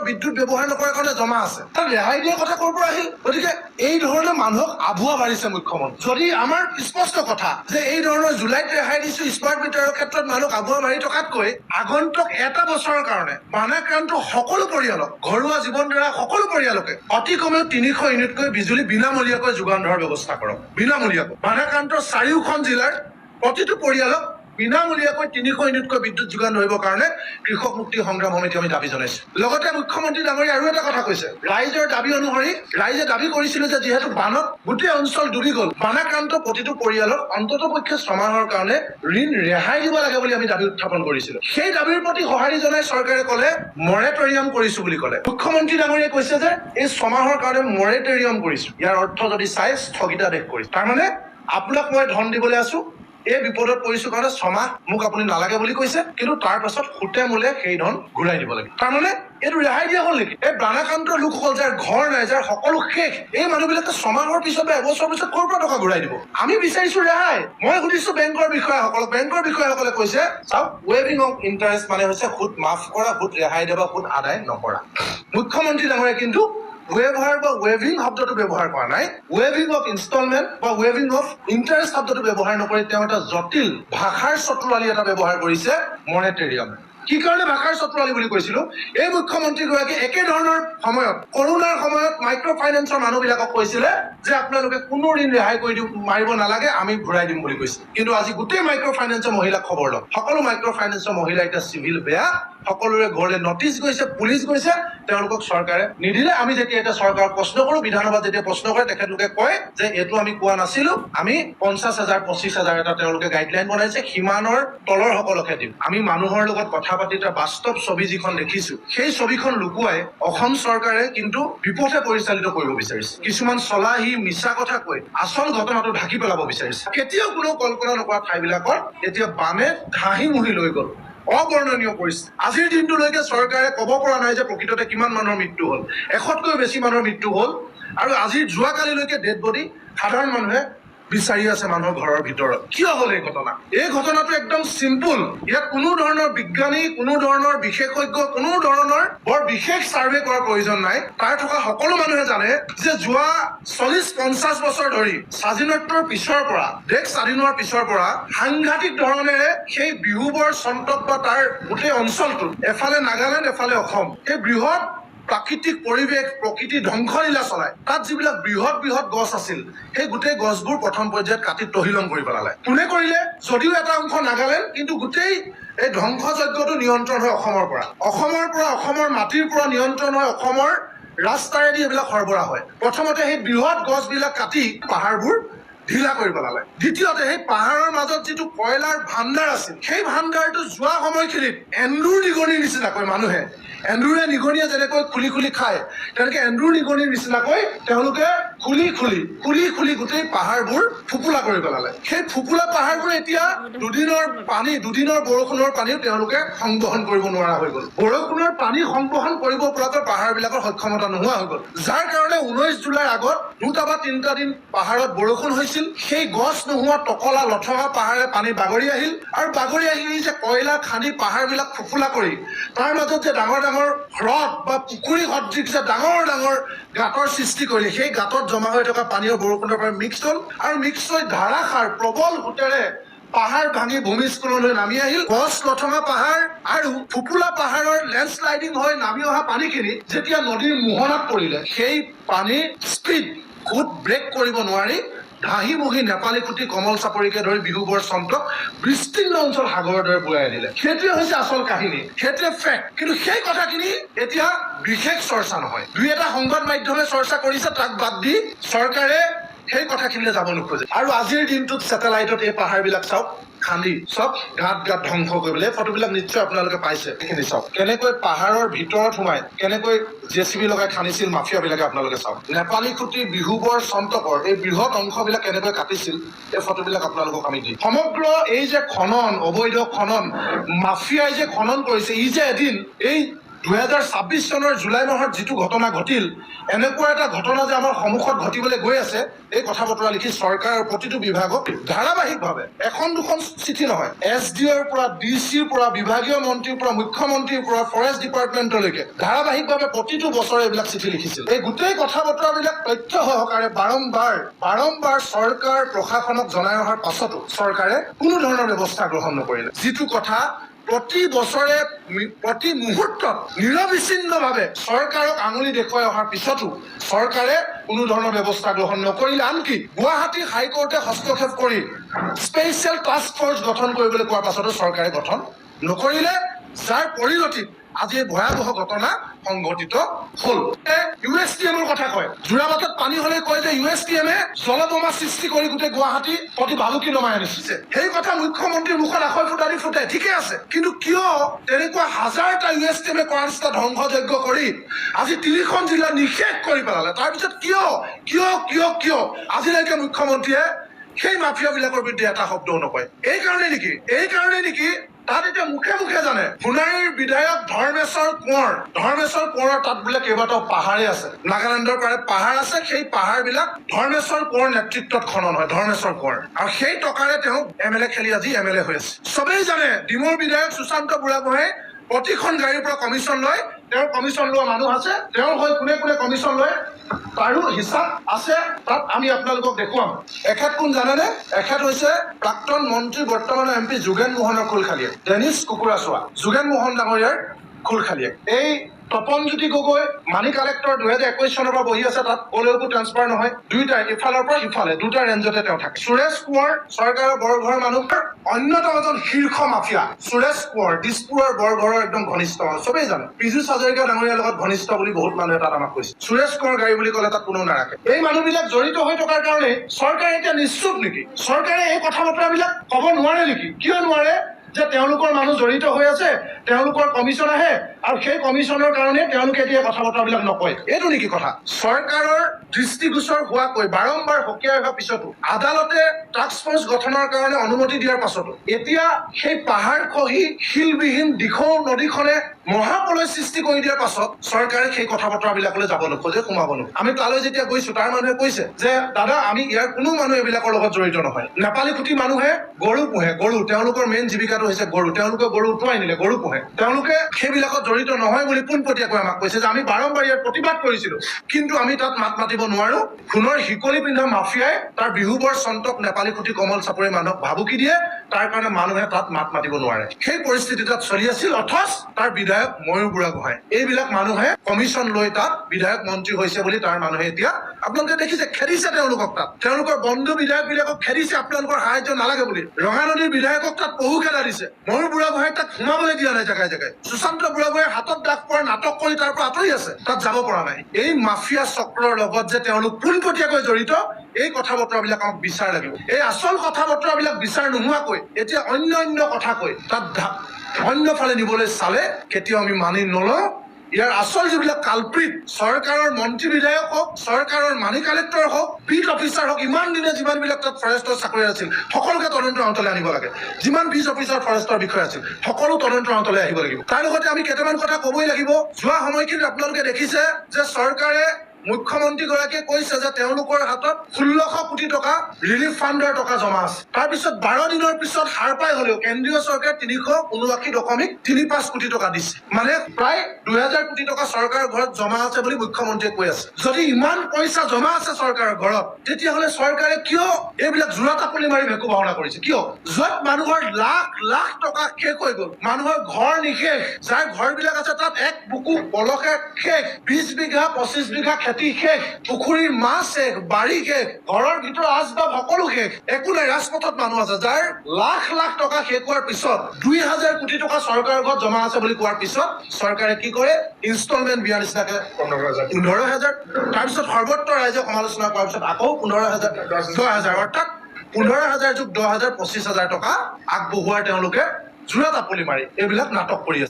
বিদ্যুৎ ব্যৱহাৰ নকৰাৰ কাৰণে জমা আছে, তাত ৰেহাই দিয়াৰ কথা ক'ৰ পৰা আহিল? গতিকে এই ধৰণে মানুহক আভুৱা মাৰিছে মুখ্যমন্ত্ৰী। যদি আমাৰ স্পষ্ট কথা যে এই ধৰণৰ জুলাইত ৰেহাই দিছো স্মাৰ্ট মিটাৰৰ ক্ষেত্ৰত মানুহক আভুৱা মাৰি থকাতকৈ আগন্তুক এটা বছৰৰ কাৰণে বানাক্ৰান্ত সকলো পৰিয়ালক, ঘৰুৱা জীৱন ধাৰা সকলো পৰিয়ালকে অতি কমেও 300 ইউনিটকৈ বিজুলী বিনামূলীয়াকৈ যোগান ধৰাৰ ব্যৱস্থা কৰক। বিনামূলীয়াকৈ বানাক্ৰান্তৰ 4খন জিলাৰ প্ৰতিটো পৰিয়ালক বিনামূলীয়াকৈ 300 ইউনিটকৈ বিদ্যুৎ যোগান ধৰিবৰ কাৰণে কৃষক মুক্তি সংগ্ৰাম সমিতি আমি দাবী জনাইছো। লগতে মুখ্যমন্ত্ৰী ডাঙৰীয়া আৰু এটা কথা কৈছে, ৰাইজৰ দাবী অনুসৰি ৰাইজে দাবী কৰিছিল যে যিহেতু বানত গোটেই অঞ্চল ডুবি গ'ল, বানাক্ৰান্ত প্ৰতিটো পৰিয়ালক অন্ততপক্ষে 6 মাহৰ কাৰণে ঋণ ৰেহাই দিব লাগে বুলি আমি দাবী উত্থাপন কৰিছিলো। সেই দাবীৰ প্ৰতি সঁহাৰি জনাই চৰকাৰে ক'লে মৰেটৰিয়াম কৰিছো বুলি ক'লে। মুখ্যমন্ত্ৰী ডাঙৰীয়াই কৈছে যে এই 6 মাহৰ কাৰণে মৰেটৰিয়াম কৰিছো। ইয়াৰ অৰ্থ যদি চাই স্থগিতাদেশ কৰিছো। তাৰমানে আপোনাক মই ধন দিবলৈ আছো, এই বিপদত পৰিছো কাৰণে 6 মাহ মোক আপুনি নালাগে বুলি কৈছে, কিন্তু তাৰ পাছত সুতে মূলে সেই ধন ঘূৰাই দিব লাগে। তাৰমানে এইটো ৰেহাই দিয়া হ'ল নেকি? এই বানাক্ৰান্তৰ লোকসকল যাৰ ঘৰ নাই, যাৰ সকলো শেষ, এই মানুহবিলাকে 6 মাহৰ পিছত বা এবছৰৰ পিছত ক'ৰ পৰা টকা ঘূৰাই দিব? আমি বিচাৰিছো ৰেহাই। মই সুধিছো বেংকৰ বিষয়াসকলক, বেংকৰ বিষয়াসকলে কৈছে চাওক, ৱেভিং অফ ইণ্টাৰেষ্ট মানে হৈছে সুদ মাফ কৰা, সুদ ৰেহাই দিব, সুদ আদায় নকৰা। মুখ্যমন্ত্ৰী ডাঙৰীয়া কিন্তু ৱেভাৰ বা ৱেভিং শব্দটো ব্যৱহাৰ কৰা নাই, ৱেভিং অফ ইনষ্টলমেণ্ট বা ৱেভিং অফ ইণ্টাৰেষ্ট শব্দটো ব্যৱহাৰ নকৰি তেওঁ এটা জটিল ভাষাৰ চতুৰালি এটা ব্যৱহাৰ কৰিছে, মৰেটৰিয়াম। কি কাৰণে ভাষাৰ চতুৰালি বুলি কৈছিলো? এই মুখ্যমন্ত্ৰীগৰাকী একে ধৰণৰ সময়ত, কৰোণাৰ সময়ত মাইক্ৰ' ফাইনেন্সৰ মানুহবিলাকক কৈছিলে যে আপোনালোকে কোনো ঋণ ৰেহাই কৰি মাৰিব নালাগে, আমি ঘূৰাই দিম বুলি কৈছিল। কিন্তু আজি গোটেই মাইক্ৰ' ফাইনেন্সৰ মহিলাক খবৰ লওক, সকলো মাইক্ৰ' ফাইনেন্সৰ মহিলা এতিয়া চিভিল বেয়া, সকলোৰে ঘৰলৈ নটিচ গৈছে, পুলিচ গৈছে, তেওঁলোকক চৰকাৰে নিদিলে। আমি যেতিয়া এতিয়া চৰকাৰক প্ৰশ্ন কৰো, বিধানসভাত যেতিয়া প্ৰশ্ন কৰে, তেখেতলোকে কয় যে এইটো আমি কোৱা নাছিলো, আমি 50,000 25,000 এটা তেওঁলোকে গাইডলাইন বনাইছে, সিমানৰ তলৰ সকলকে দিম। আমি মানুহৰ লগত কথা পাতি এটা বাস্তৱ ছবি যিখন দেখিছো, সেই ছবিখন লুকুৱাই অসম চৰকাৰে কিন্তু বিপথে পৰিচালিত কৰিব বিচাৰিছে। কিছুমান চলাহী মিছা কথা কৈ আচল ঘটনাটো ঢাকি পেলাব বিচাৰিছে। কেতিয়াও কোনো কল্পনা নকৰা ঠাইবিলাকত এতিয়া বানে ঘাঁহি মুহি লৈ গ'ল। অবৰ্ণনীয় পৰিস্থিতি। আজিৰ দিনটোলৈকে চৰকাৰে ক'ব পৰা নাই যে প্ৰকৃততে কিমান মানুহৰ মৃত্যু হ'ল। 100তকৈ বেছি মানুহৰ মৃত্যু হ'ল, আৰু আজিৰ যোৱাকালিলৈকে ডেড বডি সাধাৰণ মানুহে বিচাৰি আছে মানুহৰ ঘৰৰ ভিতৰত। কিয় হ'ল এই ঘটনা? এই ঘটনাটো একদম চিম্পুল। ইয়াত কোনো ধৰণৰ বিজ্ঞানী, কোনো ধৰণৰ বিশেষজ্ঞ, কোনো ধৰণৰ বৰ বিশেষ চাৰ্ভে কৰাৰ প্ৰয়োজন নাই। তাৰ থকা সকলো মানুহে জানে যে যোৱা 40-50 বছৰ ধৰি স্বাধীনোত্তৰ পিছৰ পৰা, দেশ স্বাধীন হোৱাৰ পিছৰ পৰা সাংঘাতিক ধৰণেৰে সেই বিহুবৰ চন্তক বা তাৰ গোটেই অঞ্চলটোত, এফালে নাগালেণ্ড এফালে অসম, এই বৃহৎ প্ৰাকৃতিক পৰিৱেশ, প্ৰকৃতি ধ্বংসলীলা চলায়। তাত যিবিলাক বৃহৎ বৃহৎ গছ আছিল, সেই গোটেই গছবোৰ প্ৰথম পৰ্যায়ত কাটি তহিলং কৰি পেলালে। কোনে কৰিলে? যদিও এটা অংশ নাগালেণ্ড, কিন্তু গোটেই এই ধ্বংসযজ্ঞটো নিয়ন্ত্ৰণ হয় অসমৰ পৰা। অসমৰ মাটিৰ পৰা নিয়ন্ত্ৰণ হয়, অসমৰ ৰাস্তাৰেদি এইবিলাক সৰবৰাহ হয়। প্ৰথমতে সেই বৃহৎ গছবিলাক কাটি পাহাৰবোৰ ঢিলা কৰি পেলালে। দ্বিতীয়তে সেই পাহাৰৰ মাজত যিটো কয়লাৰ ভাণ্ডাৰ আছিল, সেই ভাণ্ডাৰটো যোৱা সময়খিনিত এন্দুৰ নিগনিৰ নিচিনাকৈ মানুহে, এন্দুৰে নিগনিয়ে যেনেকৈ খুলি খুলি খায়, তেনেকে এন্দুৰ নিগনিৰ নিচিনাকৈ তেওঁলোকে খুলি খুলি গোটেই পাহাৰবোৰ ফুপুলা কৰি পেলালে। সেই ফুপুলা পাহাৰবোৰ এতিয়া দুদিনৰ বৰষুণৰ পানীও তেওঁলোকে সংবহন কৰিব নোৱাৰা হৈ গ'ল। বৰষুণৰ পানী সংবহন কৰিব পৰাকৈ পাহাৰবিলাকৰ সক্ষমতা নোহোৱা হৈ গ'ল, যাৰ কাৰণে 19 জুলাইৰ আগত 2টা বা 3টা দিন পাহাৰত বৰষুণ হৈছিল। সেই গছ নোহোৱা টকলা লঠঙা পাহাৰে পানী বাগৰি আহিল, আৰু বাগৰি আহি যে কয়লা খান্দি পাহাৰবিলাক ফুপুলা কৰি তাৰ মাজত যে ডাঙৰ ডাঙৰ হ্ৰদ বা পুখুৰী সদৃশ যে ডাঙৰ ডাঙৰ গাঁতৰ সৃষ্টি কৰি, সেই গাঁতত জমা হৈ থকা পানীও বৰষুণৰ পৰা মিক্স হ'ল, আৰু মিক্স হৈ ধাৰাসাৰ প্ৰবল সোঁতেৰে পাহাৰ ভাঙি ভূমিস্খলন হৈ নামি আহিল। গছ লঠঙা পাহাৰ আৰু ফুপুলা পাহাৰৰ লেণ্ডশ্লাইডিং হৈ নামি অহা পানীখিনি যেতিয়া নদীৰ মোহনাত পৰিলে, সেই পানীৰ স্পীড খুব ব্ৰেক কৰিব নোৱাৰি ধাহি মুহি নেপালী খুটি কমল চাপৰিকে ধৰি বিহুবৰ চন্তক বিস্তীৰ্ণ অঞ্চল সাগৰৰ দৰে বুৰাই দিলে। সেইটোৱে হৈছে আচল কাহিনী, সেইটোৱে ফেক্ট। কিন্তু সেই কথাখিনি এতিয়া বিশেষ চৰ্চা নহয়। দুই এটা সংবাদ মাধ্যমে চৰ্চা কৰিছে, তাক বাদ দি চৰকাৰে সেই কথাখিনিলৈ যাব নোখোজে। আৰু আজিৰ দিনটোত ছেটেলাইটত এই পাহাৰবিলাক চাওক, খান্দি চব গাঁত ধ্বংস কৰিবলৈ। ফটোবিলাক নিশ্চয় আপোনালোকে পাইছে, সেইখিনি চাওক কেনেকৈ পাহাৰৰ ভিতৰত সোমাই কেনেকৈ JCB লগাই খান্দিছিল মাফিয়াবিলাকে। আপোনালোকে চাওক নেপালী খুটি বিহুবৰ চন্তকৰ এই বৃহৎ অংশবিলাক কেনেকৈ কাটিছিল, এই ফটোবিলাক আপোনালোকক আমি দিম। সমগ্ৰ এই যে খনন, অবৈধ খনন, মাফিয়াই যে খনন কৰিছে, ই যে এদিন এই 2026 চনৰ জুলাই মাহত যিটো ঘটনা ঘটিল, এনেকুৱা এটা ঘটনা যে আমাৰ সন্মুখত ঘটিবলৈ গৈ আছে, এই কথা বতৰা লিখি চৰকাৰৰ প্ৰতিটো বিভাগক ধাৰাবাহিকভাৱে এখন দুখন চিঠি নহয়, SDOৰ পৰা DCৰ পৰা বিভাগীয় মন্ত্ৰীৰ পৰা মুখ্যমন্ত্ৰীৰ পৰা ফৰেষ্ট ডিপাৰ্টমেণ্টলৈকে ধাৰাবাহিকভাৱে প্ৰতিটো বছৰে এইবিলাক চিঠি লিখিছিল। এই গোটেই কথা বতৰাবিলাক তথ্য সহকাৰে বাৰম্বাৰ চৰকাৰ প্ৰশাসনক জনাই অহাৰ পাছতো চৰকাৰে কোনো ধৰণৰ ব্যৱস্থা গ্ৰহণ নকৰিলে। যিটো কথা প্ৰতি বছৰে প্ৰতি মুহূৰ্তত নিৰবিচ্ছিন্নভাৱে চৰকাৰক আঙুলি দেখুৱাই অহাৰ পিছতো চৰকাৰে কোনো ধৰণৰ ব্যৱস্থা গ্ৰহণ নকৰিলে। আনকি গুৱাহাটী হাইকোৰ্টে হস্তক্ষেপ কৰি স্পেচিয়েল টাস্ক ফৰ্চ গঠন কৰিবলৈ কোৱাৰ পাছতো চৰকাৰে গঠন নকৰিলে, যাৰ পৰিণতিত আজি ভয়াৱহ ঘটনা সংঘটিত হল। USTMৰ কথা কয়, যোৰাবাটত পানী হলে কয় যে USTMে জলবোমা সৃষ্টি কৰি গোটেই গুৱাহাটী প্ৰতি ভালুকি নমাই আনিছে। সেই কথা মুখ্যমন্ত্ৰীৰ মুখত আখৈ ফুটাই ঠিকে আছে, কিন্তু কিয় তেনেকুৱা হাজাৰটা USTMে কৰা নিচিনা ধ্বংসযজ্ঞ কৰি আজি 3খন জিলা নিষেধ কৰি পেলালে? তাৰপিছত কিয় আজিলৈকে মুখ্যমন্ত্ৰীয়ে সেই মাফিয়াবিলাকৰ বিৰুদ্ধে এটা শব্দও নকয়? এই কাৰণে নেকি তাত এতিয়া মুখে জানে সোণাৰীৰ বিধায়ক ধৰ্মেশ্বৰ কোঁৱৰ তাত বোলে কেইবাটাও পাহাৰেই আছে, নাগালেণ্ডৰ পাৰে পাহাৰ আছে, সেই পাহাৰবিলাক ধৰ্মেশ্বৰ কোঁৱৰ নেতৃত্বত খনন হয়, ধৰ্মেশ্বৰ কোঁৱৰ, আৰু সেই টকাৰে তেওঁ MLA খেলি আজি MLA হৈ আছে। চবেই জানে ডিমৌৰ বিধায়ক সুশান্ত বুঢ়াগোহাঁই প্ৰতিখন গাড়ীৰ পৰা কমিশ্যন লয়, তেওঁৰ কমিশ্যন লোৱা মানুহ আছে, তেওঁৰ হৈ কোনে কমিশ্যন লয় তাৰো হিচাপ আছে, তাত আমি আপোনালোকক দেখুৱাম। এখেত কোন জানেনে? এখেত হৈছে প্ৰাক্তন মন্ত্ৰী বৰ্তমানৰ MP যোগেন মোহনৰ খোলখালীয়েক, ডেনিছ কুকুৰাচোৱা যোগেন মোহন ডাঙৰীয়াৰ খোলখালীয়েক। এই তপনজ্যোতি গগৈ মানি কালেক্টৰ 2021 চনৰ পৰা বহি আছে, তাত কলৈকো ট্ৰান্সফাৰ নহয়, দুইটাই ইফালৰ পৰা সিফালে দুটা ৰেঞ্জতে তেওঁ থাকে। সুৰেশ কোঁৱৰ চৰকাৰৰ বৰঘৰৰ মানুহ, অন্যতম এজন শীৰ্ষ মাফিয়া সুৰেশ কোঁৱৰ, দিছপুৰৰ বৰঘৰৰ একদম ঘনিষ্ঠ মানুহ, চবেই জানে। পীযুষ হাজৰিকা ডাঙৰীয়াৰ লগত ঘনিষ্ঠ বুলি বহুত মানুহে তাত আমাক কৈছে। সুৰেশ কোঁৱৰ গাড়ী বুলি ক'লে তাত কোনো নাৰাখে। এই মানুহবিলাক জড়িত হৈ থকাৰ কাৰণে চৰকাৰে এতিয়া নিশ্চুপ নেকি? চৰকাৰে এই কথা বতৰাবিলাক ক'ব নোৱাৰে নেকি? কিয় নোৱাৰে? যে তেওঁলোকৰ মানুহ জড়িত হৈ আছে, তেওঁলোকৰ কমিশ্যন আহে, আৰু সেই কমিশ্যনৰ কাৰণে তেওঁলোকে এতিয়া কথা বতৰাবিলাক নকয়। এইটো নেকি কথা? চৰকাৰৰ দৃষ্টিগোচৰ হোৱাকৈ বাৰম্বাৰ সকীয়াই অহাৰ পিছতো, আদালতে টাস্ক ফৰ্চ গঠনৰ কাৰণে অনুমতি দিয়াৰ পাছতো এতিয়া সেই পাহাৰ খহি শিলবিহীন দিখৌ নদীখনে মহাপ্ৰলয় সৃষ্টি কৰি দিয়াৰ পাছত চৰকাৰে সেই কথা বতৰাবিলাকলৈ যাব নোখোজে, সোমাব নোখোজে। আমি তালৈ যেতিয়া গৈছো, তাৰ মানুহে কৈছে যে দাদা আমি ইয়াৰ কোনো মানুহ এইবিলাকৰ লগত জড়িত নহয়। নেপালী খুটি মানুহে গৰু পোহে, তেওঁলোকৰ মেইন জীৱিকাটো হৈছে গৰু, তেওঁলোকে গৰু উটুৱাই নিলে, গৰু পোহে, তেওঁলোকে সেইবিলাকত জড়িত নহয় বুলি পোনপটীয়াকৈ আমাক কৈছে যে আমি বাৰম্বাৰ ইয়াত প্ৰতিবাদ কৰিছিলো, কিন্তু আমি তাত মাত মাতিব নোৱাৰো। সোণৰ শিকলি পিন্ধা মাফিয়াই তাৰ বিহুবৰ চন্তক নেপালী খুটি কমল চাপৰি মানুহক ভাবুকি দিয়ে, তাৰ কাৰণে মানুহে তাত মাত মাতিব নোৱাৰে। সেই পৰিস্থিতি তাত চলি আছিল, অথচ তাৰ বিধায়ক ময়ূৰ বুঢ়াগোহাঁই এইবিলাক মানুহে কমিশ্যন লৈ তাত বিধায়ক মন্ত্ৰী হৈছে বুলি তাৰ মানুহে এতিয়া আপোনালোকে দেখিছে খেদিছে তেওঁলোকক, তাত তেওঁলোকৰ বন্ধু বিধায়ক বিলাকক খেদিছে আপোনালোকৰ সাহায্য নালাগে বুলি। ৰঙা নদীৰ বিধায়কক তাত পহু খেদা দিছে, ময়ূৰ বুঢ়াগোহাঁইক তাত সোমাবলৈ দিয়া নাই জেগাই জেগাই। সুশান্ত বুঢ়াগোহাঁইৰ হাতত দাগ পৰা নাটক কৰি তাৰ পৰা আঁতৰি আছে, তাত যাব পৰা নাই। এই মাফিয়া চক্ৰৰ লগত যে তেওঁলোক পোনপটীয়াকৈ জড়িত, এই কথা বতৰাবিলাক আমাক বিচাৰ লাগিব। এই আচল কথা বতৰাবিলাক বিচাৰ নোহোৱাকৈ এতিয়া অন্য কথা কৈ তাত অন্য ফালে নিবলৈ চালে কেতিয়াও আমি মানি নলওঁ। ইয়াৰ আচল যিবিলাক কালপ্ৰিট, চৰকাৰৰ মন্ত্ৰী বিধায়ক হওক, চৰকাৰৰ মানি কালেক্টৰ হওক, বিট অফিচাৰ হওক, ইমান দিনে যিমানবিলাক তাত ফৰেষ্টৰ চাকৰি আছিল সকলোকে তদন্তৰ আওতালৈ আনিব লাগে। যিমান বিট অফিচাৰ ফৰেষ্টৰ বিষয় আছিল সকলো তদন্তৰ আওতালৈ আহিব লাগিব। তাৰ লগতে আমি কেইটামান কথা ক'বই লাগিব। যোৱা সময়খিনিত আপোনালোকে দেখিছে যে চৰকাৰে মুখ্যমন্ত্ৰীগৰাকীয়ে কৈছে যে তেওঁলোকৰ হাতত 1600 কোটি টকা ৰিলিফ ফাণ্ডৰ টকা জমা আছে। তাৰপিছত 12 দিনৰ পিছত সাৰ পাই হলেও কেন্দ্ৰীয় চৰকাৰে 379.35 কোটি টকা দিছে, মানে প্ৰায় 2000 কোটি টকা চৰকাৰৰ ঘৰত জমা আছে বুলি মুখ্যমন্ত্ৰীয়ে কৈ আছে। যদি ইমান পইচা জমা আছে চৰকাৰৰ ঘৰত, তেতিয়াহ'লে চৰকাৰে কিয় এইবিলাক জোৰা তাপলি মাৰি ভেকু ভাওনা কৰিছে? কিয়? য'ত মানুহৰ লাখ টকা শেষ হৈ গ'ল, মানুহৰ ঘৰ নিশেষ, যাৰ ঘৰবিলাক আছে তাত এক বুকু পলসে শেষ, 20 বিঘা 25 বিঘা খেতি শেষ, পুখুৰীৰ মাছ শেষ, বাৰী শেষ, ঘৰৰ ভিতৰৰ আচবাব সকলো শেষ, একো নাই। ৰাজপথত মানুহ আছে যাৰ লাখ টকা শেষ হোৱাৰ পিছত 2000 কোটি টকা চৰকাৰৰ ঘৰত জমা আছে বুলি কোৱাৰ পিছত চৰকাৰে কি কৰে? ইনষ্টলমেণ্ট বিয়াৰ নিচিনাকে 15,000, তাৰপিছত সৰ্বত্ৰ ৰাইজে সমালোচনা কৰাৰ পিছত আকৌ 15,000, 10,000, অৰ্থাৎ 15,000 যোগ 10,000 25,000 টকা আগবঢ়োৱাৰ তেওঁলোকে জোৰা তাপলি মাৰি এইবিলাক নাটক কৰি আছে।